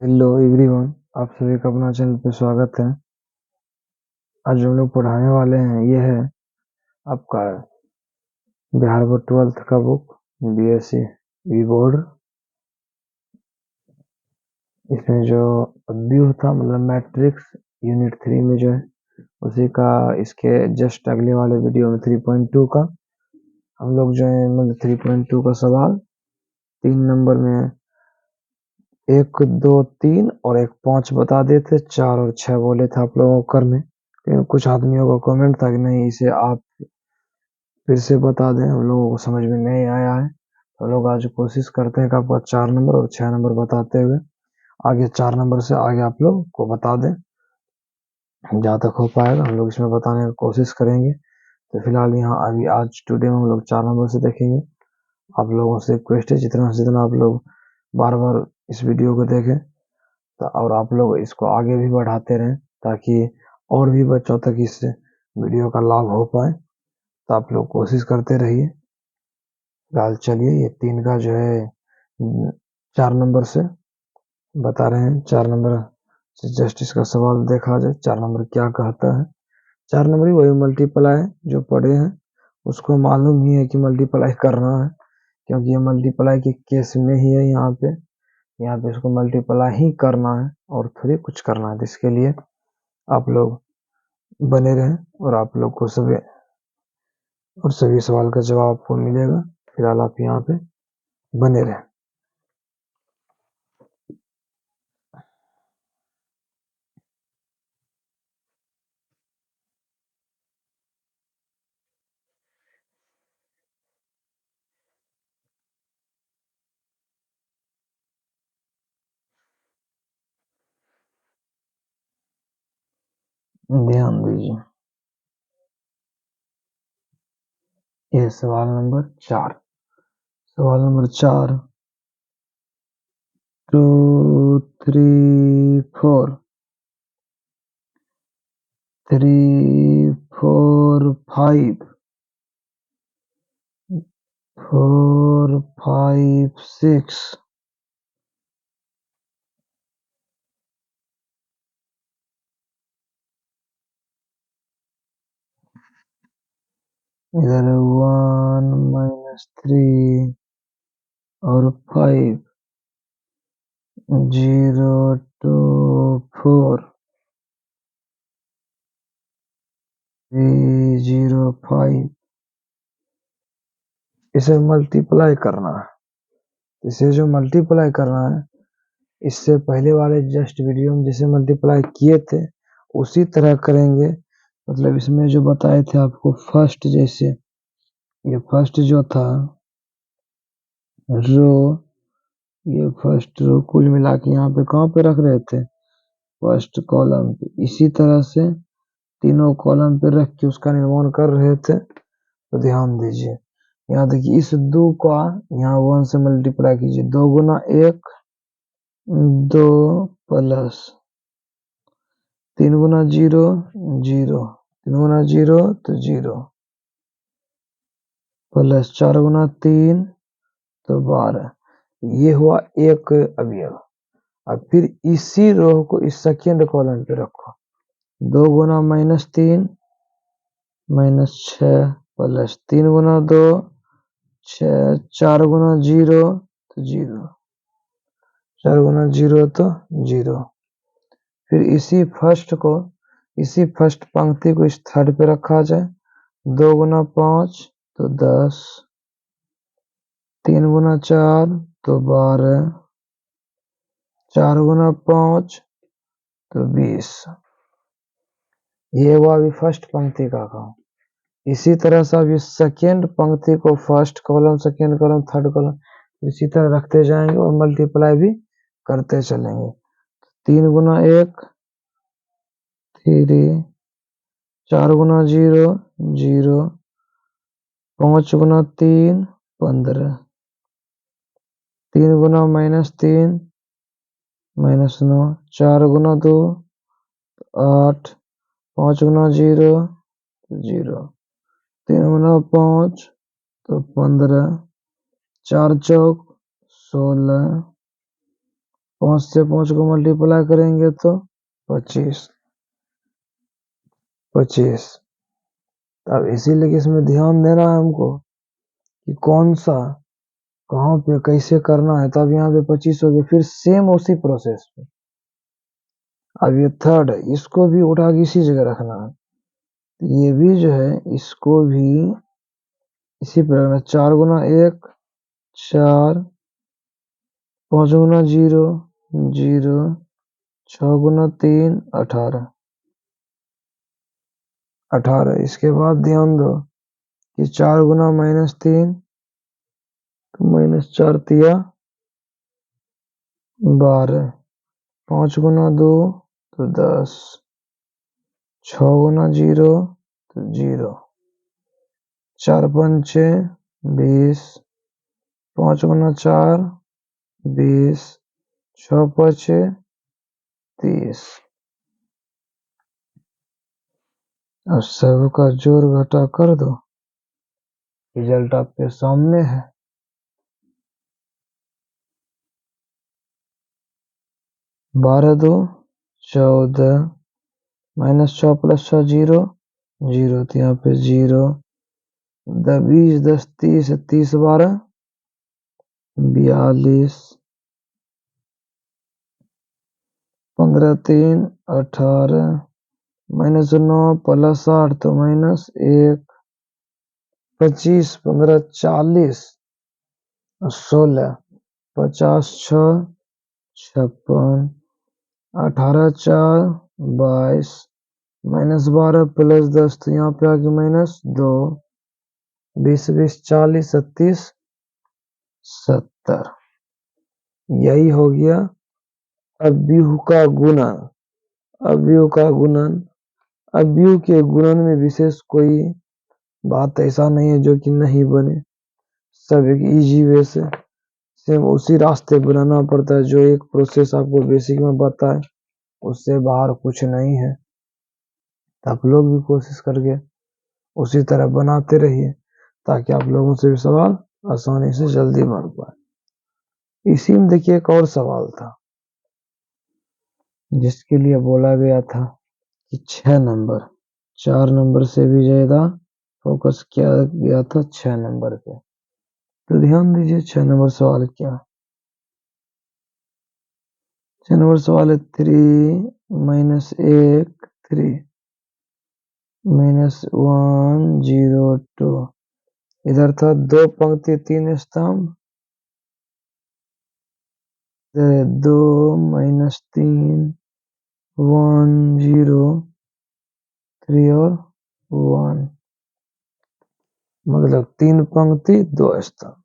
Hello everyone, आप सभी का अपना चैनल पे स्वागत है। आज हम लोग पढ़ाने वाले हैं, ये है आपका बिहार बोर्ड 12th का बुक बीएससी ई बोर्ड। इसमें जो व्यू था मतलब मैट्रिक्स यूनिट 3 में जो है उसी का इसके जस्ट अगले वाले वीडियो में 3.2 का हम लोग जो है मतलब 3.2 का सवाल 3 नंबर में 1, 2, 3 और 1, 5 बता देते, 4 और 6 बोले थे आप लोगों को करने। कुछ आदमियों का कमेंट था कि नहीं इसे आप फिर से बता दें, हम लोगों को समझ में नहीं आया है। तो लोग आज कोशिश करते हैं कि आपको 4 नंबर और 6 नंबर बताते हुए आगे 4 नंबर से आगे आप लोग को बता दें। जहाँ तक हो पाएगा हम लोग इसमें बताने की कोशिश करेंगे। तो फिलहाल यहाँ अभी आज टुडे में हम लोग 4 नंबर से देखेंगे। आप लोगों से रिक्वेस्ट है जितना से जितना आप लोग बार बार इस वीडियो को देखें और आप लोग इसको आगे भी बढ़ाते रहें ताकि और भी बच्चों तक इस वीडियो का लाभ हो पाए। तो आप लोग कोशिश करते रहिए। फिलहाल चलिए ये 3 का जो है 4 नंबर से बता रहे हैं। 4 नंबर से जस्ट इसका सवाल देखा जाए। 4 नंबर क्या कहता है। 4 नंबर ही वही मल्टीप्लाई जो पढ़े हैं उसको मालूम ही है कि मल्टीप्लाई करना है, क्योंकि ये मल्टीप्लाई के केस में ही है। यहाँ पे इसको मल्टीप्लाई ही करना है और थोड़ी कुछ करना है। तो इसके लिए आप लोग बने रहें और आप लोग को सभी सवाल का जवाब आपको मिलेगा। फिलहाल आप यहाँ पे बने रहें। ध्यान दीजिए, ये सवाल नंबर 4। सवाल नंबर 4, 2, 3, 4, 3, 4, 5, 4, 5, 6, इधर 1 -3 और 5, 0, 2, 4, 3, 0, 5। इसे मल्टीप्लाई करना है। इसे जो मल्टीप्लाई करना है इससे पहले वाले जस्ट वीडियो में जिसे मल्टीप्लाई किए थे उसी तरह करेंगे। मतलब इसमें जो बताए थे आपको फर्स्ट, जैसे ये फर्स्ट जो था रो, ये फर्स्ट रो कुल मिला के यहाँ पे कहाँ पे रख रहे थे, फर्स्ट कॉलम पे। इसी तरह से तीनों कॉलम पे रख के उसका निर्माण कर रहे थे। तो ध्यान दीजिए, यहाँ देखिए इस 2 का यहाँ 1 से मल्टीप्लाई कीजिए। 2 गुना 1 2 प्लस 3 गुना 0 0, 3 गुना 0 तो 0 प्लस 4 गुना 3 तो 12। ये हुआ एक अवयव। अब फिर इसी रो को इस सेकेंड कॉलम पे रखो। 2 गुना -3 -6 प्लस 3 गुना 2 6, 4 गुना 0 तो 0, 4 गुना 0 तो 0। फिर इसी फर्स्ट पंक्ति को इस थर्ड पे रखा जाए। 2 गुना 5 तो 10, 3 गुना 4 तो 12, 4 गुना 5 तो 20। ये हुआ अभी फर्स्ट पंक्ति का काम। इसी तरह से अभी सेकेंड पंक्ति को first column, second column, third column इसी तरह रखते जाएंगे और मल्टीप्लाई भी करते चलेंगे। 3 गुना 1 3, 4 गुना 0 0, 5 गुना 3 15, 3 गुना -3 -9, 4 गुना 2 8, 5 गुना 0 0, 3 गुना 5 तो 15, 4 चौक 16, 5 से 5 को मल्टीप्लाई करेंगे तो 25। अब इसीलिए इसमें ध्यान देना है हमको कि कौन सा कहाँ पे कैसे करना है। तब यहाँ पे 25 हो गया। फिर सेम उसी प्रोसेस पे अब ये थर्ड है, इसको भी उठा के इसी जगह रखना है। ये भी जो है इसको भी इसी पर रखना। 4 गुना 1 4, 5 गुना 0 0, 6 गुना 3 18। इसके बाद ध्यान दो कि 4 गुना -3 तो -4 तिया 12, 5 गुना 2 तो 10, 6 गुना 0 तो 0, 4 पंचे 20, 5 गुना 4 20, 6 पचे 30। अब सबका जोड़ घटा कर दो, रिजल्ट आपके सामने है। 12 2 14, -6 + 6 0 0, तो यहाँ पे 0, 20 10 30, 30 12 42, 15 3 18, -9 + 8 तो -1, 25 15 40 16, 50 6 56, 18 4 22, -12 + 10 तो यहाँ पे आ गया -2, 20 20 40 37 70। यही हो गया अव्यूह का गुणन। अव्यूह का गुणन, अव्यूह के गुणन में विशेष कोई बात ऐसा नहीं है जो कि नहीं बने। सब एक इजी वे से सेम उसी रास्ते बनाना पड़ता है जो एक प्रोसेस आपको बेसिक में बताए, उससे बाहर कुछ नहीं है। आप लोग भी कोशिश करके उसी तरह बनाते रहिए ताकि आप लोगों से भी सवाल आसानी से जल्दी बन पाए। इसी में देखिए एक और सवाल था जिसके लिए बोला गया था कि 6 नंबर, 4 नंबर से भी ज्यादा फोकस किया गया था 6 नंबर पे। तो ध्यान दीजिए 6 नंबर सवाल क्या है। 6 नंबर सवाल है 3 -1 3 -1 0 2। इधर था 2 पंक्ति 3 स्तंभ, 2 -3 1 0 3 और 1, मतलब 3 पंक्ति 2 स्तंभ।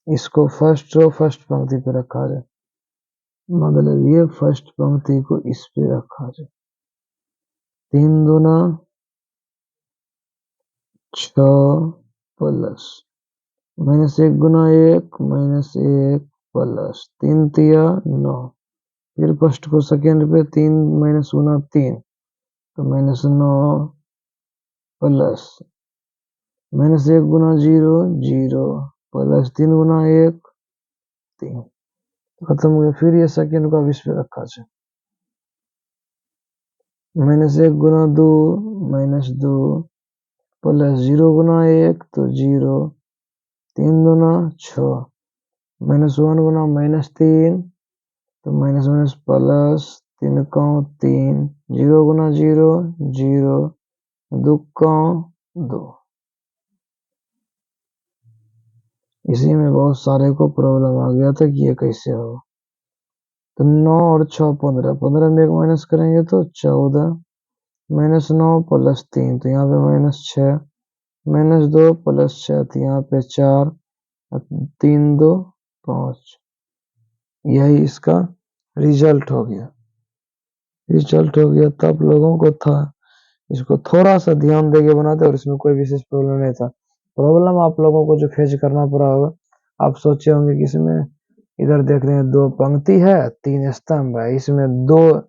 इसको फर्स्ट रो फर्स्ट पंक्ति पे रखा जाए, मतलब ये फर्स्ट पंक्ति को इस पे रखा जाए। 3 दूना 6 प्लस -1 गुना 1 -1 प्लस 3 तिया 9। फिर फर्स्ट को सेकेंड पे 3 माइनस गुना 3 तो -9 प्लस -1 गुना 0 0 प्लस 3 गुना 1 3, खत्म हो गया। फिर ये सेकेंड को इस पे रखा जाए। -1 गुना 2 -2 प्लस 0 गुना 1 तो 0, 3 गुना 6 -1 गुना -3 तो माइनस माइनस प्लस 3 का 3, 0 गुना 0 0, 2 का 2। इसी में बहुत सारे को प्रॉब्लम आ गया था कि ये कैसे हो। तो 9 और 6 15, 15 में एक माइनस करेंगे तो 14, -9 + 3 तो यहाँ पे -6, -2 + 6 तो यहाँ पे 4, 3 2 5। यही इसका रिजल्ट हो गया। तब लोगों को था इसको थोड़ा सा ध्यान देके बनाते और इसमें कोई विशेष प्रॉब्लम नहीं था। प्रॉब्लम आप लोगों को जो फेस करना पड़ा होगा, आप सोचे होंगे कि इसमें इधर देख रहे हैं 2 पंक्ति है 3 स्तंभ है, इसमें 2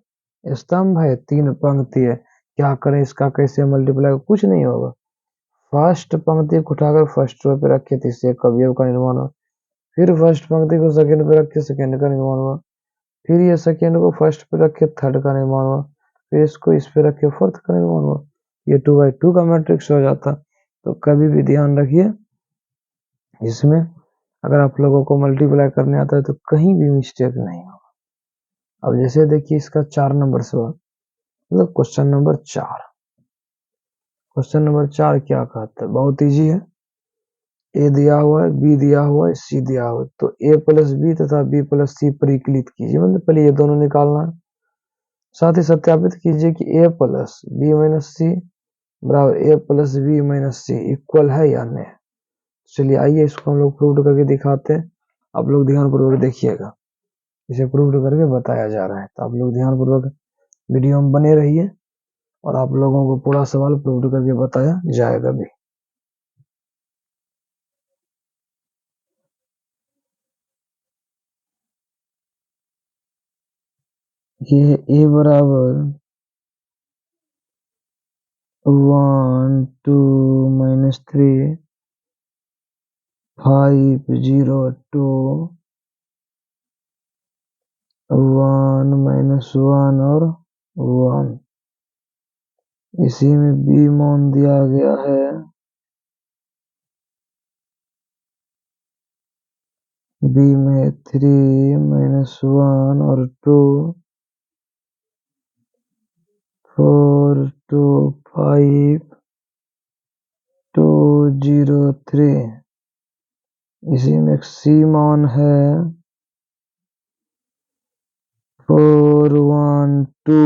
स्तंभ है 3 पंक्ति है, क्या करें इसका कैसे मल्टीप्लाई, कुछ नहीं होगा। फर्स्ट पंक्ति को उठाकर फर्स्ट रो पे रखे थे, इससे एक अवयव का निर्माण हुआ। फिर फर्स्ट पंक्ति को सेकंड पे रखे सेकंड का निर्माण हुआ। फिर ये सेकंड को फर्स्ट पे रखे थर्ड का निर्माण हुआ। फिर इसको इस पे रखे फोर्थ का निर्माण हुआ। ये 2x2 का मैट्रिक्स हो जाता। तो कभी भी ध्यान रखिए, इसमें अगर आप लोगों को मल्टीप्लाई करने आता है तो कहीं भी मिस्टेक नहीं होगा। अब जैसे देखिए इसका 4 नंबर सवाल, मतलब क्वेश्चन नंबर 4। क्वेश्चन नंबर 4 क्या कहता है, बहुत इजी है। ए दिया हुआ है, बी दिया हुआ है, सी दिया हुआ है, तो ए प्लस बी तथा बी प्लस सी परिकलित कीजिए। मतलब पहले ये दोनों निकालना है, साथ ही सत्यापित कीजिए कि ए प्लस बी माइनस सी बराबर ए प्लस बी माइनस सी इक्वल है या नहीं। चलिए आइए इसको हम लोग प्रूव करके दिखाते हैं। आप लोग ध्यानपूर्वक देखिएगा, इसे प्रूव करके बताया जा रहा है। तो आप लोग ध्यानपूर्वक वीडियो में बने रहिए और आप लोगों को पूरा सवाल प्रूव करके बताया जाएगा भी। ये ए बराबर 1 2 -3 5 0 2 1 -1 और 1। इसी में बी मान दिया गया है बी में 3 -1 और 2 4 2 5 2 0 3। इसी में एक सी मान है 4 1 2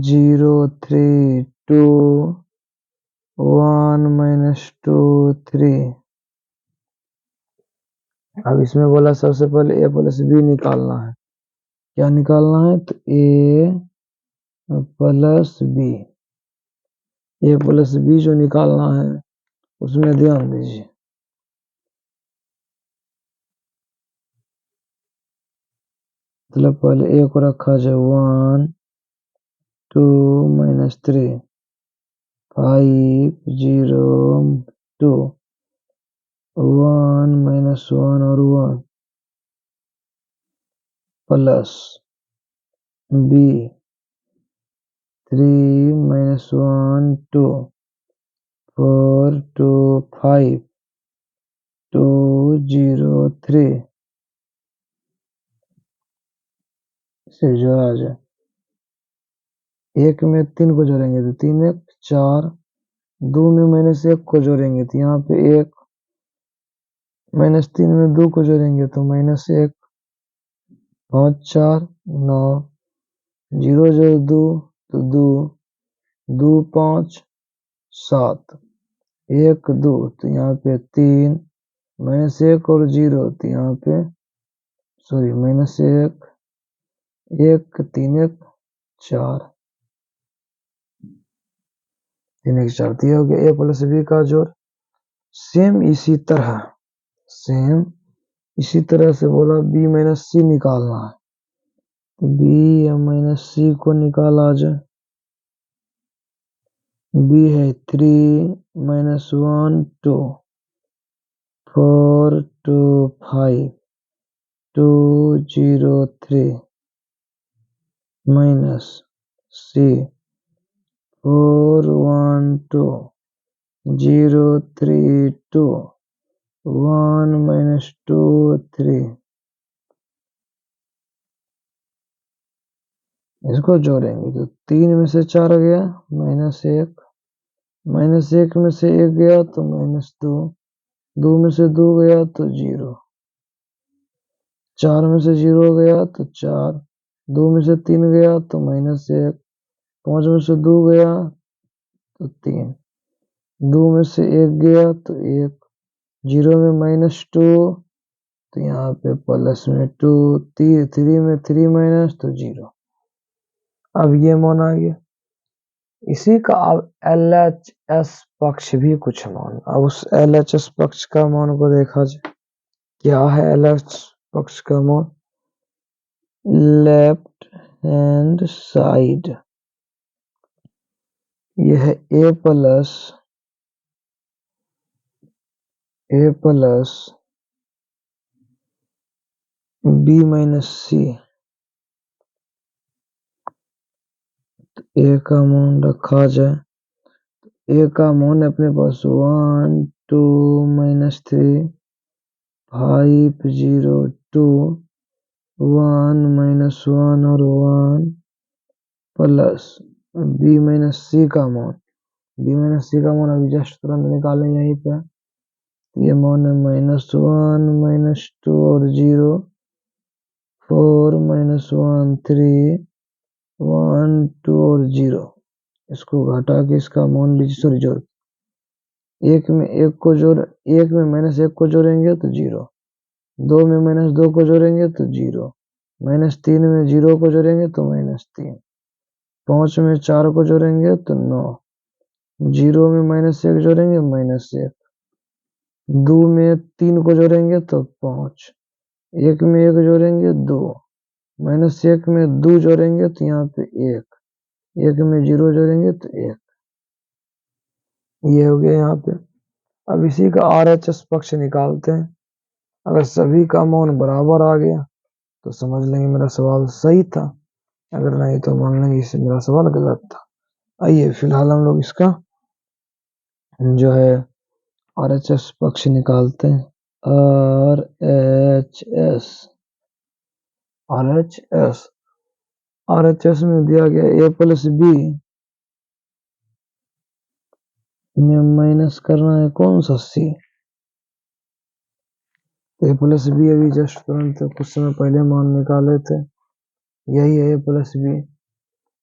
0 3 2 1 -2 3। अब इसमें बोला सबसे पहले ए प्लस बी निकालना है। क्या निकालना है, तो ए प्लस बी। ए प्लस बी जो निकालना है उसमें ध्यान दीजिए। मतलब पहले ए को रखा जाए 1 2 -3 5 0 2 1 -1 और 1 प्लस बी 3 -1 2 4 2 5 2 0 3 से जोड़ा जाए। एक में 3 को जोड़ेंगे तो 3 1 4, 2 में -1 को जोड़ेंगे तो यहाँ पे 1, -3 में 2 को जोड़ेंगे तो -1, 5 4 9, 0 जोड़ 2 तो 2, 2 5 7, 1 2 तो यहाँ पे 3, -1 और 0 तो यहाँ पे सॉरी -1 1 3 1 4 3 1 4 दिया हो गया। ए प्लस बी का जोड़ सेम इसी तरह से बोला बी माइनस सी निकालना है, तो बी या माइनस सी को निकाला जाए। बी है 3 -1 2 4 2 5 2 0 3 माइनस सी 4 1 2 0 3 2 1 -2 3। इसको जोड़ेंगे तो 3 में से 4 गया -1, -1 में से 1 गया तो -2, 2 में से 2 गया तो 0, 4 में से 0 गया तो 4, 2 में से 3 गया तो -1, 5 में से 2 गया तो 3, 2 में से 1 गया तो 1, 0 में -2 तो यहाँ पे प्लस में 2, 3 में 3 माइनस तो 0। अब ये मान आ गया। इसी का अब LHS पक्ष भी कुछ मान, अब उस LHS पक्ष का मान को देखा जाए। क्या है LHS पक्ष का मान, लेफ्ट हैंड साइड, यह है a plus A plus B minus C, A का मान रखा जाए, ए का मान अपने पास 1 2 -3 5 0 2 1 -1 और 1 प्लस बी माइनस सी का मान, बी माइनस सी का मान अभी जस्ट तुरंत निकालें यहीं पे। ये मान है -1 -2 और 0 4 -1 3 1 2 और 0। इसको घटा के इसका मान लीजिए, सॉरी जोड़, एक में एक को जोड़, एक में -1 को जोड़ेंगे तो 0, 2 में -2 को जोड़ेंगे तो 0, -3 में 0 को जोड़ेंगे तो -3, 5 में 4 को जोड़ेंगे तो 9, 0 में -1 जोड़ेंगे -1, 2 में 3 को जोड़ेंगे तो 5, 1 में 1 जोड़ेंगे 2, -1 में 2 जोड़ेंगे तो यहाँ पे 1, 1 में 0 जोड़ेंगे तो 1। ये हो गया यहाँ पे। अब इसी का RHS पक्ष निकालते हैं। अगर सभी का मान बराबर आ गया तो समझ लेंगे मेरा सवाल सही था, अगर नहीं तो मान लेंगे इससे मेरा सवाल गलत था। आइए फिलहाल हम लोग इसका जो है RHS पक्ष निकालते हैं। RHS RHS RHS में दिया गया a प्लस बी में माइनस करना है कौन सा सी। ए प्लस बी अभी जस्ट तुरंत कुछ समय पहले मान निकाले थे, यही है ए प्लस बी।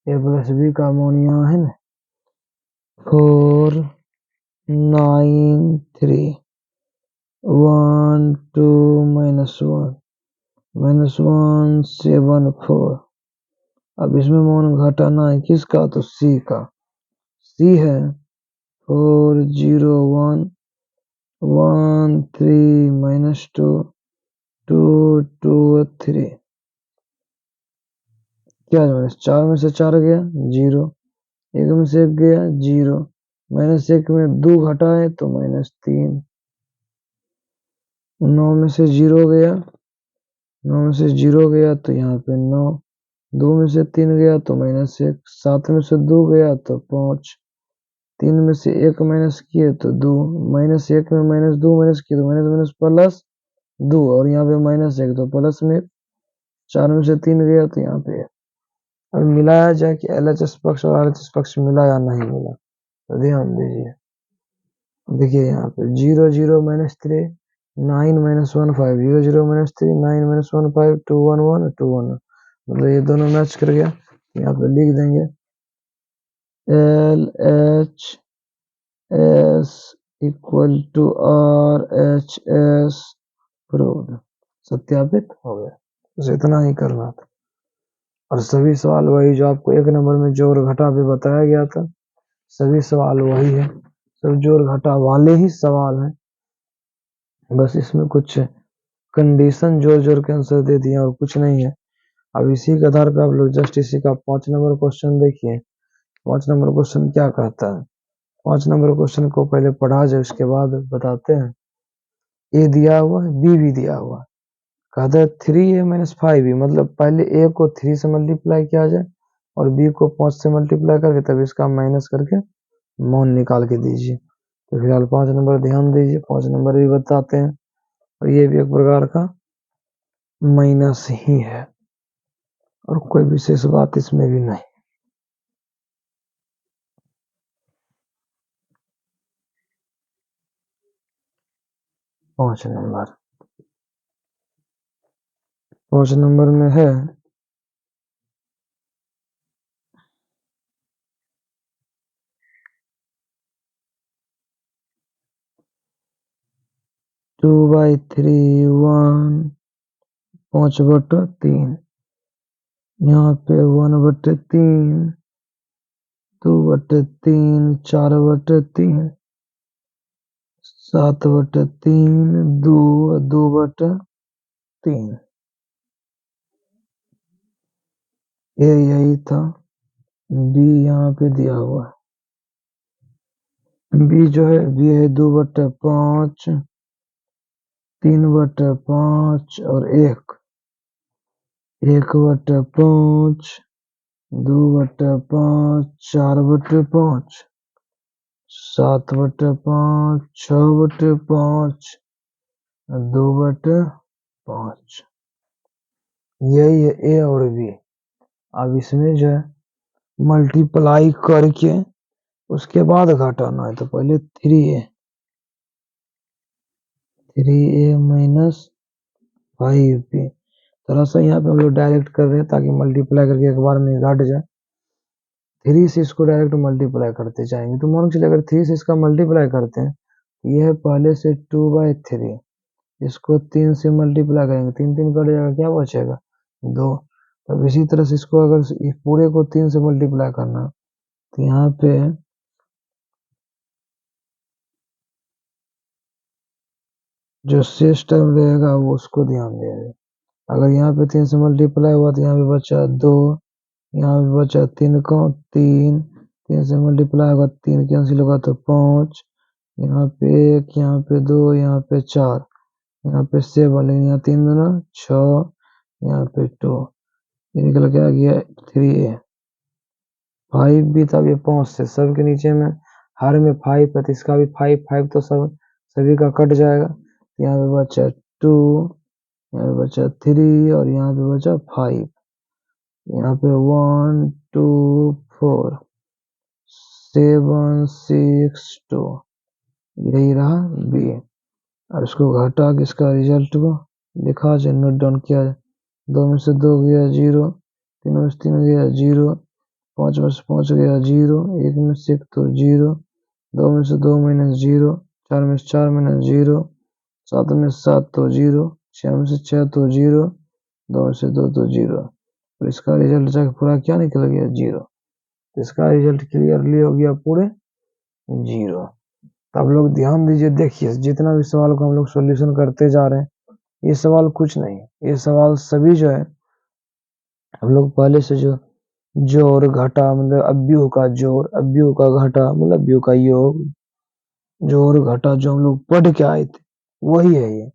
ए प्लस बी का मान यहाँ है ना 4 9 3 1 2 -1 7 4। अब इसमें मान घटाना है किसका, तो सी का। सी है 4 0 1 1 3 -2 2 2 3। क्या है, 4 में से 4 गया 0, 1 में से 1 गया 0, -1 में 2 घटा है तो -3, 9 में से 0 गया, 9 में से 0 गया तो यहाँ पे 9, 2 में से 3 गया तो -1, 7 में से 2 गया तो 5, 3 में से 1 माइनस किए तो 2, -1 में -2 माइनस किए तो माइनस प्लस 2, और यहाँ पे -1 तो प्लस में, 4 में से 3 गया तो यहाँ पे। अब मिलाया जाए कि LHS पक्ष और RHS पक्ष मिला या नहीं मिला, तो ध्यान दीजिए। देखिए यहाँ पे 0 0 -3 9 -1 5 0 0 -3 9 -1 5 2 1 1 2 1, मतलब ये दोनों मैच कर गया। यहाँ पे लिख देंगे LHS equal to RHS proved, सत्यापित हो गया। बस इतना ही करना था, और सभी सवाल वही जो आपको 1 नंबर में जोड़ घटा पे बताया गया था, सभी सवाल वही है, सब जोड़ घटा वाले ही सवाल हैं। बस इसमें कुछ कंडीशन जोड़ जोड़ के आंसर दे दिया और कुछ नहीं है। अब इसी के आधार पर आप लोग जस्ट इसी का 5 नंबर क्वेश्चन देखिए। 5 नंबर क्वेश्चन क्या कहता है, 5 नंबर क्वेश्चन को पहले पढ़ा जाए उसके बाद बताते हैं। ए दिया हुआ है, बी भी दिया हुआ है, कहता है 3a - 5b, मतलब पहले ए को 3 से मल्टीप्लाई किया जाए और बी को 5 से मल्टीप्लाई करके तब इसका माइनस करके मान निकाल के दीजिए। तो फिलहाल 5 नंबर ध्यान दीजिए, 5 नंबर भी बताते हैं, और ये भी एक प्रकार का माइनस ही है और कोई विशेष बात इसमें भी नहीं। पांच नंबर में है 2/3 1 5/3, यहाँ पे 1/3 2/3 4/3 7/3 2 2/3। ये यही था। बी यहाँ पे दिया हुआ है, बी जो है बी है 2/5 3/5 और 1/5, 2/5, 4/5, 7/5, 6/5, 2/5। यही है ए और बी। अब इसमें जो है मल्टीप्लाई करके उसके बाद घटाना है, तो पहले 3a माइनस 5b। थोड़ा सा यहाँ पे हम लोग डायरेक्ट कर रहे हैं ताकि मल्टीप्लाई करके एक बार में घट जाए। 3 से इसको डायरेक्ट मल्टीप्लाई करते जाएंगे, तो मान चलिए अगर 3 से इसका मल्टीप्लाई करते हैं, यह है पहले से 2/3, इसको 3 से मल्टीप्लाई करेंगे, 3 3 कट जाएगा, क्या बचेगा 2। अब इसी तरह से इसको अगर इस पूरे को 3 से मल्टीप्लाई करना, तो यहाँ पे जो शेष टर्म रहेगा वो उसको ध्यान देंगे। अगर यहाँ पे 3 से मल्टीप्लाई हुआ तो यहाँ पे बचा 2, यहाँ पे बचा 3 को 3, 3 से मल्टीप्लाई होगा 3 कैंसिल होगा तो 5, यहाँ पे 1, यहाँ पे 2, यहाँ पे 4, यहाँ पे 7, लेकिन यहाँ 3 दूना 6, यहाँ पे 2, ये निकल के आ गया 3a। 5 भी था, ये 5 से सबके नीचे में हर में 5 है, तो इसका भी 5 5 तो सभी का कट जाएगा। यहाँ पे बचा 2, यहाँ पे बचा 3 और यहाँ पे बचा 5। यहाँ पे 1 2 4 7 6 2, यही रहा बी। और इसको घटा के इसका रिजल्ट को लिखा जाए, नोट डाउन किया जाए। 2 में से 2 गया 0, 3 में से 3 गया 0, 5 में से 5 गया 0, 1 में से 1 तो 0, 2 में से 2 माइनस 0, 4 में से 4 माइनस 0, 7 में से 7 तो 0, 6 में से 6 तो 0, 2 में से 2 तो 0। और इसका रिजल्ट जाके पूरा क्या निकल गया 0। इसका रिजल्ट क्लियरली हो गया पूरे 0। तो आप लोग ध्यान दीजिए, देखिए जितना भी सवाल को हम लोग सॉल्यूशन करते जा रहे हैं, ये सवाल कुछ नहीं, ये सवाल सभी जो है हम लोग पहले से जो जोड़ घटा मतलब अव्ययों का जोड़, अव्ययों का घटा मतलब अव्ययों का योग, जोड़ घटा जो हम लोग पढ़ के आए थे वही है ये,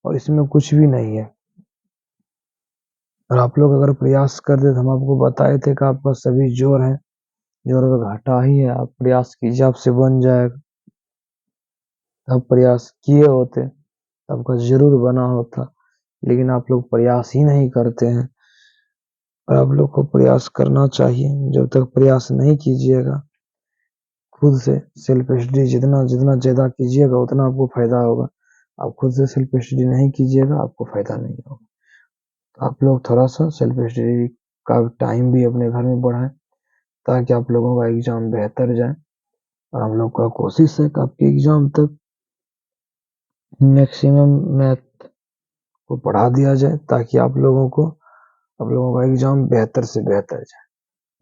और इसमें कुछ भी नहीं है। और आप लोग अगर प्रयास करते तो हम आपको बताए थे कि आपका सभी जोड़ है, जोड़ का घटा ही है, आप प्रयास कीजिए आपसे बन जाएगा। आप प्रयास किए होते आपका जरूर बना होता, लेकिन आप लोग प्रयास ही नहीं करते हैं। और आप लोग को प्रयास करना चाहिए, जब तक प्रयास नहीं कीजिएगा खुद से सेल्फ स्टडी जितना जितना ज्यादा कीजिएगा उतना आपको फायदा होगा। आप खुद से सेल्फ स्टडी नहीं कीजिएगा आपको फायदा नहीं होगा। तो आप लोग थोड़ा सा सेल्फ स्टडी का टाइम भी अपने घर में बढ़ाएं ताकि आप लोगों का एग्जाम बेहतर जाए। और हम लोग का कोशिश है कि आपके एग्जाम तक मैक्सिमम मैथ को पढ़ा दिया जाए ताकि आप लोगों का एग्जाम बेहतर से बेहतर जाए।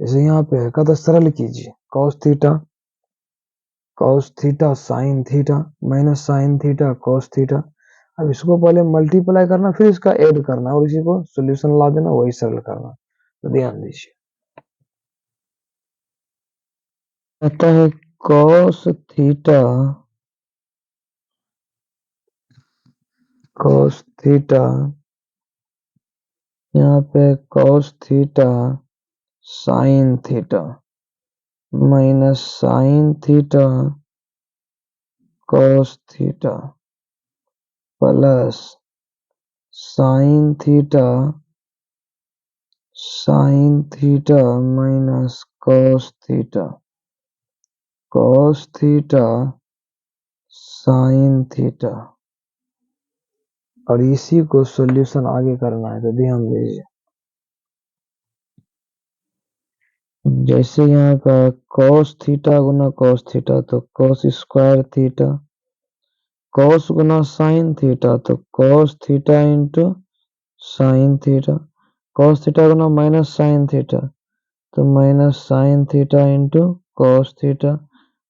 जैसे यहाँ पे है तो सरल कीजिए, cos theta sin theta minus sin theta cos theta. अब इसको पहले मल्टीप्लाई करना फिर इसका ऐड करना और इसी को सॉल्यूशन ला देना, वही सरल करना। तो ध्यान दीजिए, कहता है cos थीटा, यहाँ पे cos theta sin theta minus sin theta cos theta plus sin theta minus cos theta sin theta. और इसी को सॉल्यूशन आगे करना है, तो ध्यान दीजिए। जैसे यहाँ पर cos थीटा गुना cos थीटा तो cos स्क्वायर थीटा, cos गुना sin थीटा तो cos theta into sin theta, cos theta गुना माइनस sin थीटा तो minus sin theta into cos theta,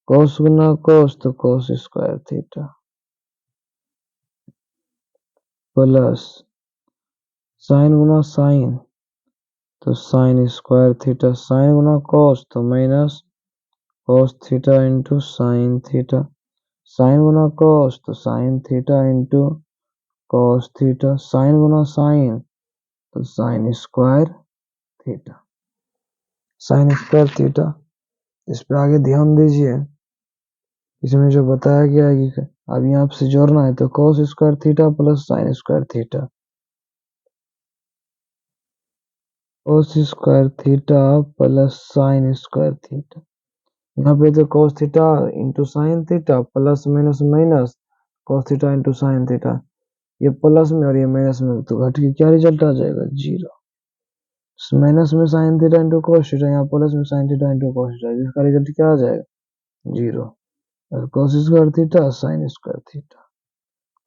cos गुना cos तो cos square theta plus sin गुना sin तो sin square theta, sin गुना cos तो minus cos theta into sin theta, sin गुना cos तो sin theta into cos theta, sign गुना sign तो sign square theta, sine square theta. इस पर आगे ध्यान दीजिए, इसमें जो बताया गया है कि अब यहाँ से जोड़ना है तो cos square theta plus sine square theta, cos square theta plus sine square theta. यहाँ पे तो cos theta into sine theta plus minus minus cos theta into sine theta, ये प्लस में और ये माइनस में तो घट के क्या रिजल्ट आ जाएगा, जीरो। माइनस में sine theta into cos theta, यहाँ प्लस में sine theta into cos theta, इसका रिजल्ट क्या आ जाएगा, जीरो। और cos square theta sine square theta,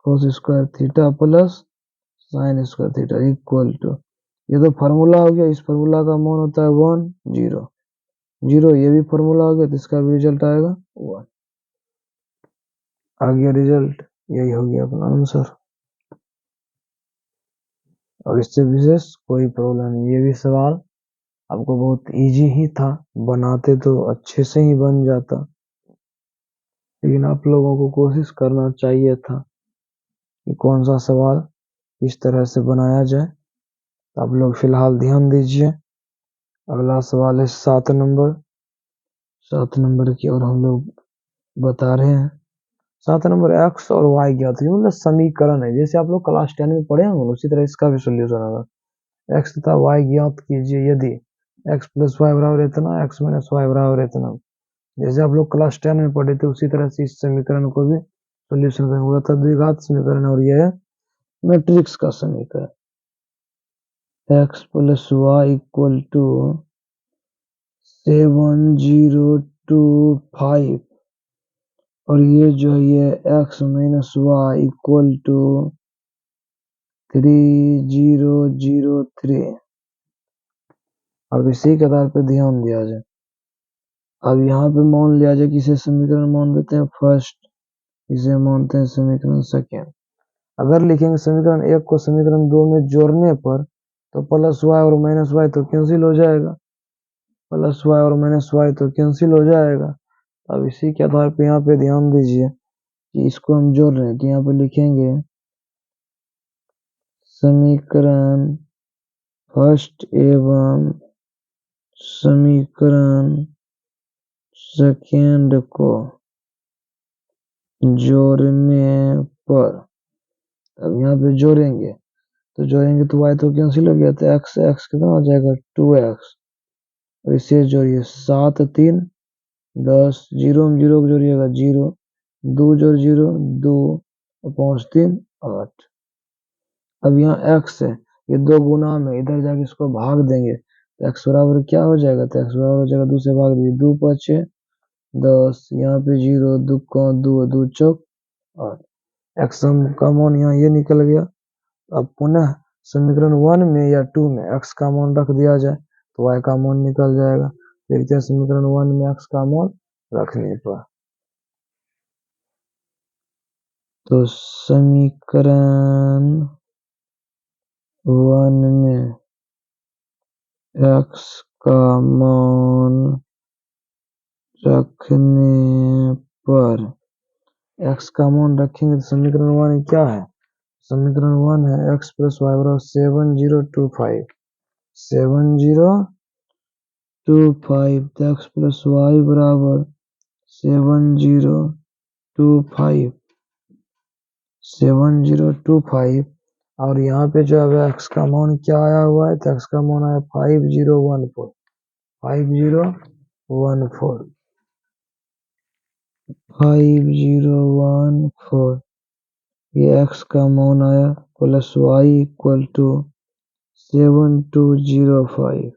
cos square theta plus sine square theta equal to, ये तो फार्मूला हो गया, इस फार्मूला का मान होता है 1 0 0, ये भी फार्मूला हो गया तो इसका भी रिजल्ट आएगा 1। आ गया रिजल्ट, यही हो गया अपना आंसर। और इससे विशेष कोई प्रॉब्लम नहीं, ये भी सवाल आपको बहुत इजी ही था, बनाते तो अच्छे से ही बन जाता, लेकिन आप लोगों को कोशिश करना चाहिए था कि कौन सा सवाल किस तरह से बनाया जाए। आप लोग फिलहाल ध्यान दीजिए। अगला सवाल है 7 नंबर, 7 नंबर की ओर हम लोग बता रहे हैं। 7 नंबर एक्स और वाई ज्ञात है, मतलब समीकरण है, जैसे आप लोग क्लास 10 में पढ़े होंगे उसी तरह इसका भी सोल्यूशन होगा। एक्स तथा वाई ज्ञात कीजिए यदि एक्स प्लस वाई बराबर इतना, एक्स माइनस वाई बराबर इतना। जैसे आप लोग क्लास 10 में पढ़े थे उसी तरह से इस समीकरण को भी सोल्यूशन करेंगे था। द्विघात समीकरण और यह है मैट्रिक्स का समीकरण, x plus y equal to 7025 और ये जो है ये x minus y equal to 3003। अब इसी के आधार पर ध्यान दिया जाए। अब यहाँ पे मान लिया जाए कि इसे समीकरण मान देते हैं फर्स्ट, इसे मानते हैं समीकरण सेकेंड। अगर लिखेंगे समीकरण एक को समीकरण दो में जोड़ने पर तो प्लस वाई और माइनस वाई तो कैंसिल हो जाएगा, प्लस वाई और माइनस वाई तो कैंसिल हो जाएगा। अब इसी के आधार पे यहाँ पे ध्यान दीजिए कि इसको हम जोड़ रहे हैं तो यहाँ पे लिखेंगे समीकरण फर्स्ट एवं समीकरण सेकेंड को जोड़ने पर, अब यहाँ पे जोड़ेंगे तो y तो कैंसिल हो गया, तो x x कितना हो जाएगा 2x, और इसे जोड़िए 7 3 10, जीरो में जीरो को जोड़िएगा 0, 2 जोड़ 0 2 और 5 3 8। अब यहाँ x है, ये दो गुना में इधर जाके इसको भाग देंगे तो x बराबर क्या हो जाएगा, तो x बराबर हो जाएगा 2 से भाग दीजिए, 2 5 10, यहाँ पे 0 2 2 2 चौक 8, x का मान यहाँ ये निकल गया। अब पुनः समीकरण 1 में या 2 में x का मान रख दिया जाए तो y का मान निकल जाएगा। देखते हैं समीकरण 1 में x का मान रखने पर, तो समीकरण 1 में x का मान रखने पर, x का मान रखेंगे तो समीकरण 1 क्या है, समीकरण 1 है x प्लस वाई बराबर 7025, 7025 तो x प्लस वाई बराबर 7025 7025 और यहाँ पे जो है x का मान क्या आया हुआ है, तो x का मान आया 5014 5014 5014, ये x का मान आया प्लस वाई इक्वल टू 7205,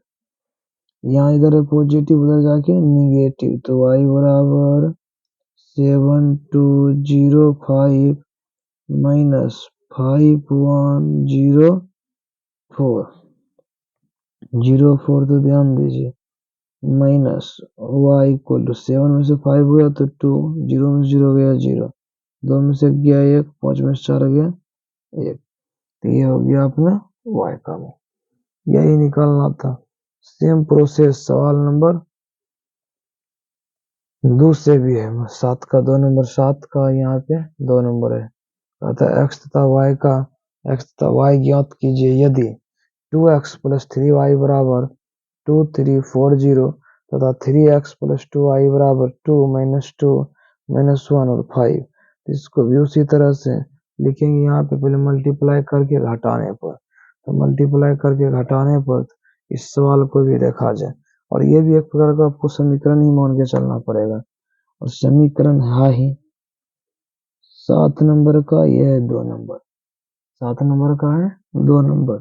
यहाँ इधर है पॉजिटिव उधर जाके निगेटिव, तो y बराबर 7205 माइनस 5104 04, तो ध्यान दीजिए माइनस y इक्वल टू 7 में से 5 गया तो 2, 0 में से 0 गया 0, 2 में से गया 1, 5 में से 4 गया 1, तो ये हो गया अपना y का मान, यही निकालना था। सेम प्रोसेस सवाल नंबर 2 से भी है, 7 का 2 नंबर, 7 का यहाँ पे 2 नंबर है, अतः x तथा y का x तथा y ज्ञात कीजिए यदि 2x प्लस 3y बराबर 2340 तथा 3x प्लस 2y बराबर 2 -2 -1 और 5। इसको भी उसी तरह से लिखेंगे। यहाँ पे पहले मल्टीप्लाई करके घटाने पर, तो मल्टीप्लाई करके घटाने पर इस सवाल को भी देखा जाए। और ये भी एक प्रकार का आपको समीकरण ही मान के चलना पड़ेगा। और समीकरण है ही 7 नंबर का, यह है 2 नंबर। 7 नंबर का है 2 नंबर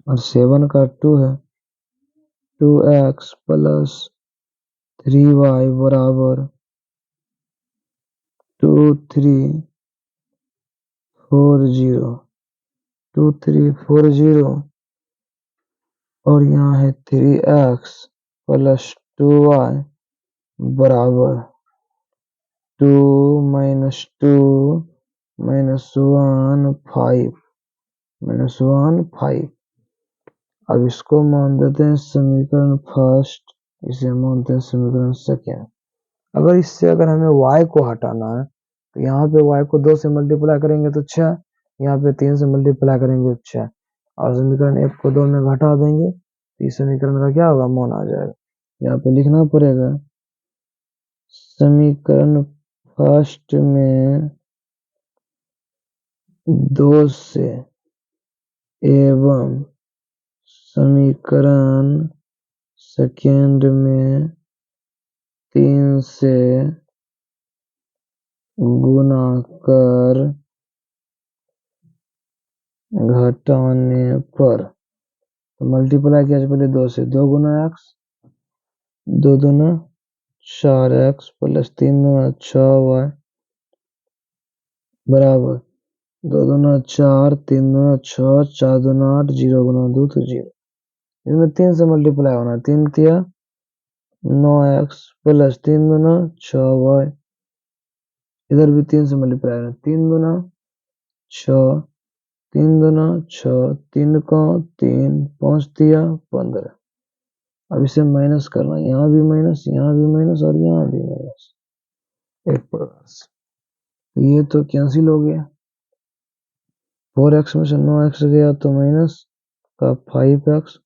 और 7 का 2 है। 2x प्लस 3y बराबर 2340 और यहाँ है 3x प्लस 2y बराबर 2 -2 -1 5। अब इसको मान देते हैं समीकरण फर्स्ट, इसे मानते हैं समीकरण सेकेंड। अगर इससे हमें y को हटाना है तो यहाँ पे y को 2 से मल्टीप्लाई करेंगे तो 6, यहाँ पे 3 से मल्टीप्लाई करेंगे तो 6 और समीकरण 1 को 2 में घटा देंगे तो इस समीकरण का क्या होगा, मान आ जाएगा। यहाँ पे लिखना पड़ेगा समीकरण फर्स्ट में 2 से एवं समीकरण सेकेंड में 3 से गुणा कर घटाने पर, तो मल्टीप्लाई किया पहले 2 से, 2 गुना x, 2 दूना 4x प्लस 3 दूना 6y बराबर 2 दूना 4, 3 दूना 6, 4 दूना 8, 0 गुना 2 तो 0। इसमें 3 से मल्टीप्लाई होना, 3 तिया 9x प्लस 3 दूना 6y, इधर भी 3 से मल्टीप्लाई होना, 3 दूना 6, 3 दूना 6, 3 का 3, 5 तिया 15। अब इसे माइनस करना, यहाँ भी माइनस, यहाँ भी माइनस और यहाँ भी माइनस, एक प्रकार से ये तो कैंसिल हो गया। 4x में से 9x गया तो माइनस का 5x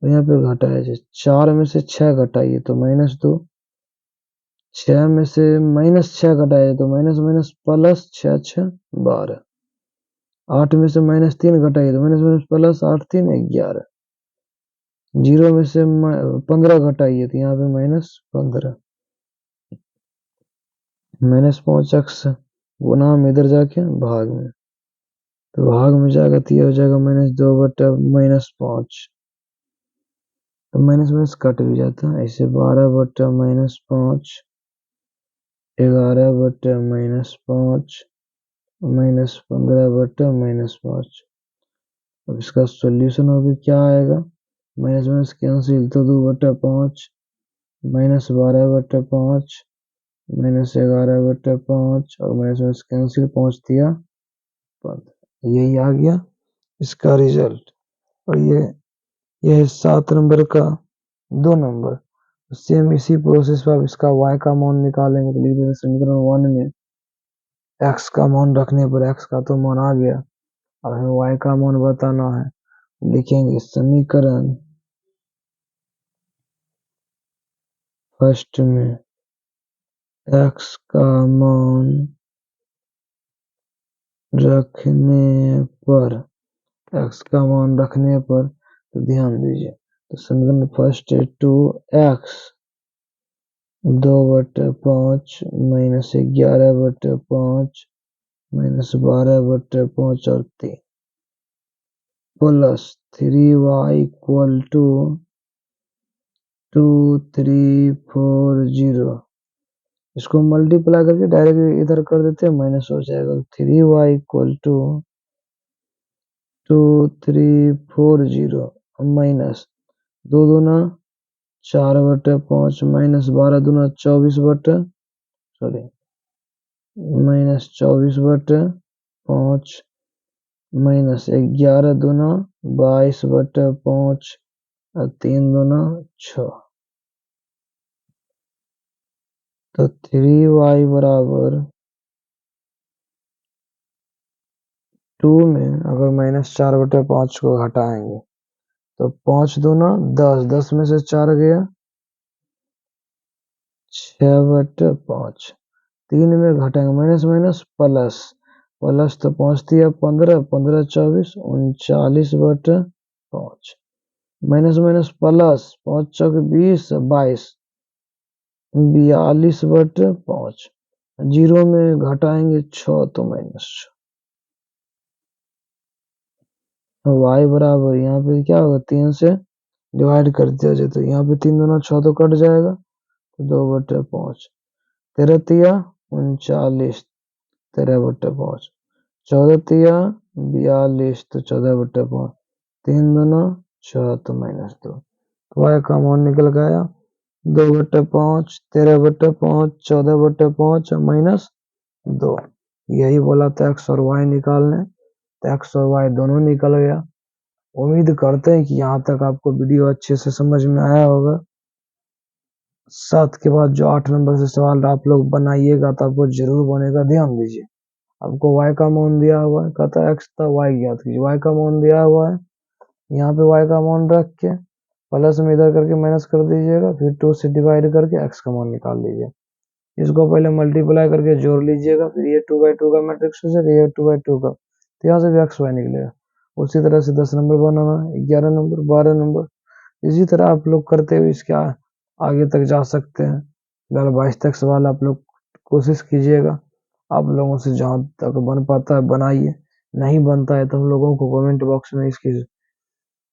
और यहाँ पे घटाया 4 में से 6 घटाइए तो -2, 6 में से -6 घटाइए तो माइनस माइनस प्लस 6 6 12, 8 में से -3 घटाइए तो माइनस माइनस प्लस 8 3 11, 0 में से 15 घटाइए तो यहाँ पे -15, -5x गुना में इधर जाके भाग में, तो भाग में जाएगा तो ये हो जाएगा -2 बटा -5, तो माइनस माइनस कट भी जाता है ऐसे, 12 बटा -5, 11 बटा -5, -15 बटा -5। अब इसका सॉल्यूशन अभी क्या आएगा, माइनस माइनस कैंसिल तो 2 बटा 5, -12 बटा 5, -11 बटा 5 और माइनस माइनस कैंसिल 5 दिया 15। यही आ गया इसका रिजल्ट। और ये है 7 नंबर का 2 नंबर। सेम इसी प्रोसेस पर इसका y का मान निकालेंगे तो लिख देंगे समीकरण 1 में x का मान रखने पर, x का तो मान आ गया, अब हमें y का मान बताना है। लिखेंगे समीकरण फर्स्ट में x का मान रखने पर, x का मान रखने पर, तो ध्यान दीजिए, तो समीकरण फर्स्ट है 2x 2 बटे 5 -11 बटे 5 -12 बटे 5 और 3 प्लस 3y इक्वल टू 2340। इसको मल्टीप्लाई करके डायरेक्ट इधर कर देते हैं, माइनस हो जाएगा। 3y इक्वल टू 2340 माइनस 2 दूना 4 बटे 5 माइनस 12 दूना 24 बटे, सॉरी -24 बटे 5 माइनस 11 दूना 22 बटे 5 और 3 दूना 6, तो 3y बराबर 2 में अगर -4/5 को घटाएंगे तो 5 दूना 10, 10 में से 4 गया 6/5। 3 में घटाएंगे माइनस माइनस प्लस, प्लस तो 5 दिया 15, 15 24 39/5। माइनस माइनस प्लस 5 चौक 20 22 42/5। जीरो में घटाएंगे 6 तो -6। y बराबर यहाँ पे क्या होगा 3 से डिवाइड कर दिया जाए तो यहाँ पे 3 दूना 6 तो कट जाएगा तो 2/5। 13 तिया 39, 13/5। 14 तिया 42 तो 14/5। 3 दूना 6 तो -2। y का मान निकल गया 2/5, 13/5, 14/5 -2। यही बोला था x और y निकालने, तो x और y दोनों निकल गया। उम्मीद करते हैं कि यहाँ तक आपको वीडियो अच्छे से समझ में आया होगा। 7 के बाद जो 8 नंबर से सवाल आप लोग बनाइएगा तो आपको जरूर बनेगा, ध्यान दीजिए। आपको y का मान दिया हुआ है, कहता है x था y ज्ञात कीजिए, y का मान दिया हुआ है, यहाँ पे y का मान रख के प्लस में इधर करके माइनस कर दीजिएगा, फिर 2 से डिवाइड करके x का मान निकाल लीजिए। इसको पहले मल्टीप्लाई करके जोड़ लीजिएगा, फिर ये 2/2 का मैट्रिक्स हो जाएगा, ये 2/2 का, तो यहाँ से भी x y निकलेगा। उसी तरह से 10 नंबर बनाना, 11 नंबर, 12 नंबर, इसी तरह आप लोग करते हुए इसके आगे तक जा सकते हैं। फिलहाल 22 तक सवाल आप लोग कोशिश कीजिएगा। आप लोगों से जहाँ तक बन पाता है बनाइए, नहीं बनता है तो हम लोगों को कमेंट बॉक्स में इसकी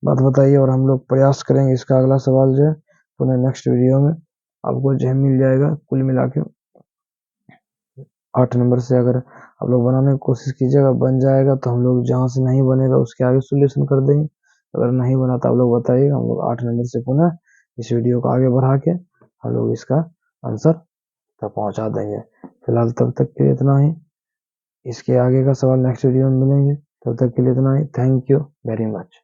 बात बताइए और हम लोग प्रयास करेंगे इसका अगला सवाल जो है पुनः नेक्स्ट वीडियो में आपको जो है मिल जाएगा। कुल मिला के 8 नंबर से अगर आप लोग बनाने की कोशिश कीजिएगा, बन जाएगा तो हम लोग जहाँ से नहीं बनेगा उसके आगे सोल्यूशन कर देंगे। अगर नहीं बना तो आप लोग बताइएगा, हम लोग 8 नंबर से पुनः इस वीडियो को आगे बढ़ा के हम लोग इसका आंसर तक पहुँचा देंगे। फिलहाल तब तक के लिए इतना ही, इसके आगे का सवाल नेक्स्ट वीडियो में मिलेंगे, तब तक के लिए इतना ही। Thank you very much.